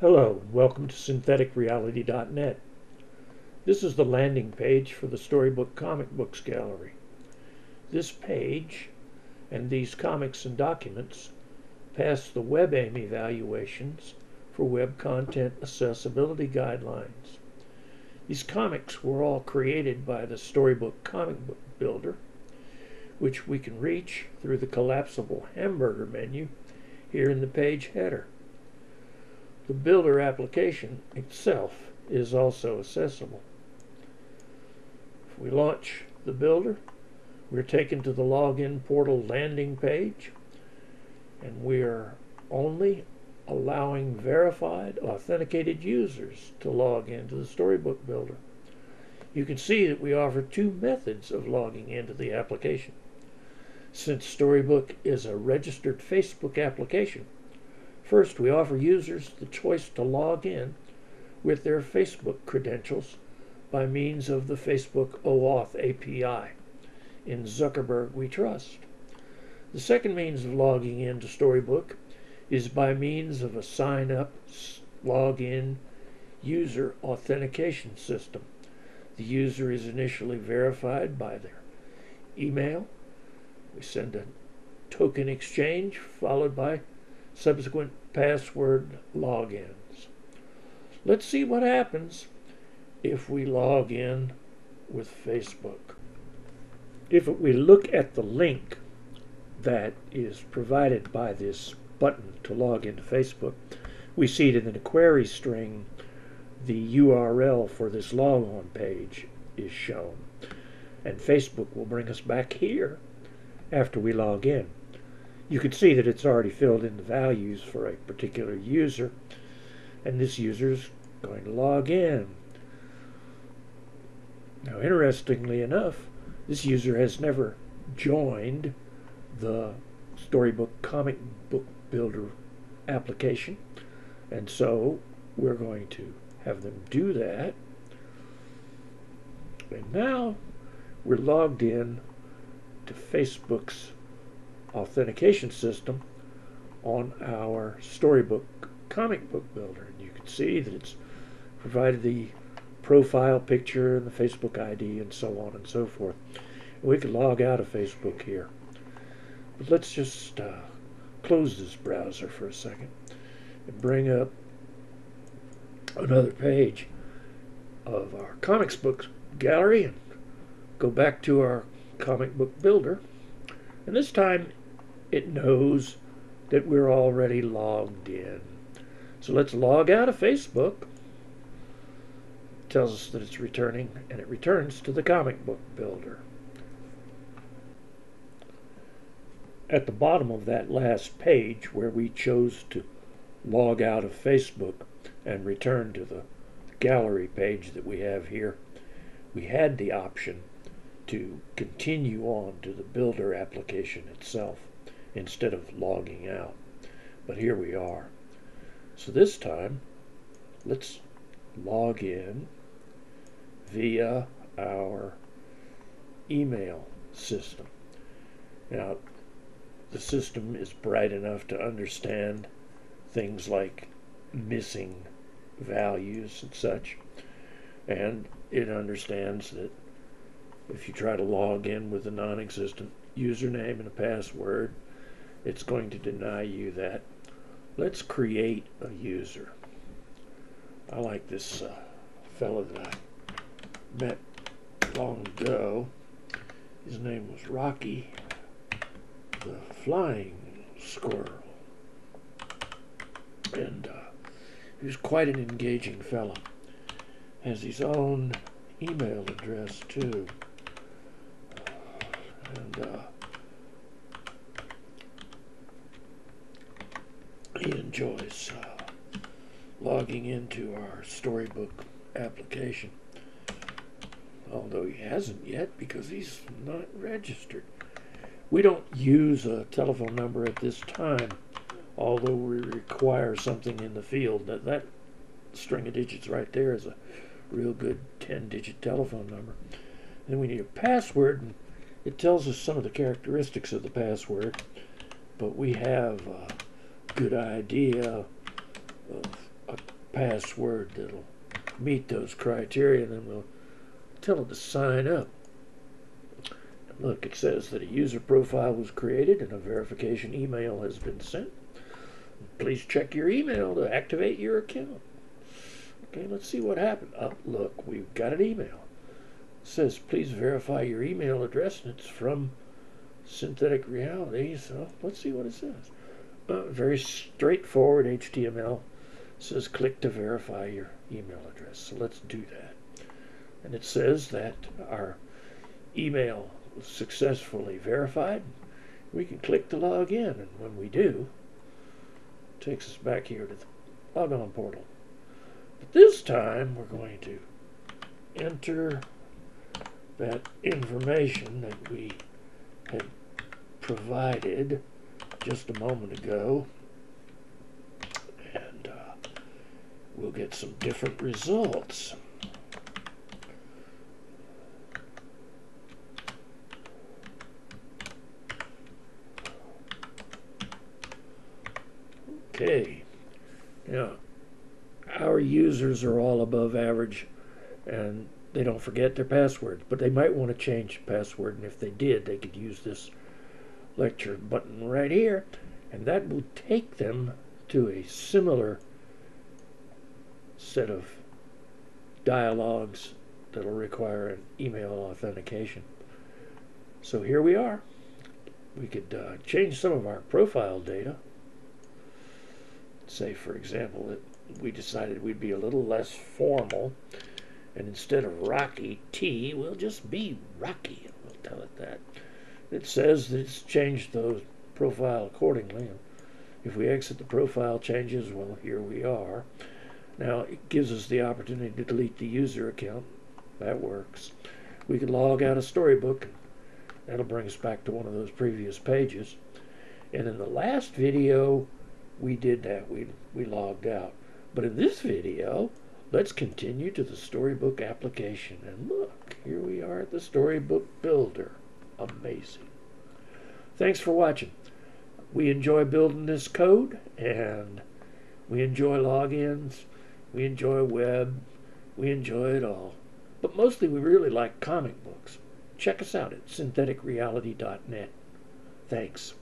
Hello, welcome to syntheticreality.net. This is the landing page for the Storybook comic books gallery. This page and these comics and documents pass the WebAIM evaluations for Web Content Accessibility Guidelines. These comics were all created by the Storybook comic book builder, which we can reach through the collapsible hamburger menu here in the page header. The builder application itself is also accessible. If we launch the builder, we're taken to the login portal landing page, and we are only allowing verified, authenticated users to log into the Storybook builder. You can see that we offer two methods of logging into the application. Since Storybook is a registered Facebook application, first, we offer users the choice to log in with their Facebook credentials by means of the Facebook OAuth API. In Zuckerberg we trust. The second means of logging into Storybook is by means of a sign-up, login user authentication system. The user is initially verified by their email. We send a token exchange followed by subsequent password logins. Let's see what happens if we log in with Facebook. If we look at the link that is provided by this button to log into Facebook, we see that in the query string the URL for this logon page is shown, and Facebook will bring us back here after we log in. You can see that it's already filled in the values for a particular user, and this user is going to log in. Now, interestingly enough, this user has never joined the Storybook comic book builder application, and so we're going to have them do that. And now we're logged in to Facebook's authentication system on our Storybook comic book builder, and you can see that it's provided the profile picture and the Facebook ID and so on and so forth. And we can log out of Facebook here, but let's just close this browser for a second and bring up another page of our comics book gallery and go back to our comic book builder, and this time it knows that we're already logged in. So let's log out of Facebook. It tells us that it's returning, and it returns to the comic book builder. At the bottom of that last page where we chose to log out of Facebook and return to the gallery page that we have here, we had the option to continue on to the builder application itself instead of logging out. But here we are. So this time, let's log in via our email system. Now, the system is bright enough to understand things like missing values and such, and it understands that if you try to log in with a non-existent username and a password, it's going to deny you that. Let's create a user. I like this fellow that I met long ago. His name was Rocky the Flying Squirrel, and he was quite an engaging fellow. Has his own email address too, and he enjoys logging into our Storybook application, although he hasn't yet because he's not registered. We don't use a telephone number at this time, although we require something in the field. That string of digits right there is a real good 10-digit telephone number. Then we need a password, and it tells us some of the characteristics of the password, but we have a good idea of a password that'll meet those criteria, and then we'll tell it to sign up. And look, it says that a user profile was created and a verification email has been sent. Please check your email to activate your account. Okay, let's see what happened. Oh, look, we've got an email. It says, please verify your email address, and it's from Synthetic Reality, so let's see what it says. Very straightforward HTML. It says, click to verify your email address. So let's do that. And it says that our email was successfully verified. We can click to log in, and when we do, it takes us back here to the logon portal. But this time, we're going to enter that information that we had provided just a moment ago, and we'll get some different results. Okay, now our users are all above average and they don't forget their passwords, but they might want to change the password, and if they did, they could use this lecture button right here, and that will take them to a similar set of dialogues that'll require an email authentication. So here we are. We could change some of our profile data. Say, for example, that we decided we'd be a little less formal, and instead of Rocky T, we'll just be Rocky, and we'll tell it that. It says that it's changed the profile accordingly, and if we exit the profile changes, well, here we are. Now, it gives us the opportunity to delete the user account. That works. We can log out of Storybook, and that'll bring us back to one of those previous pages. And in the last video, we did that. We logged out. But in this video, let's continue to the Storybook application. And look, here we are at the Storybook Builder. Amazing. Thanks for watching. We enjoy building this code, and we enjoy logins, we enjoy web, we enjoy it all. But mostly we really like comic books. Check us out at syntheticreality.net. Thanks.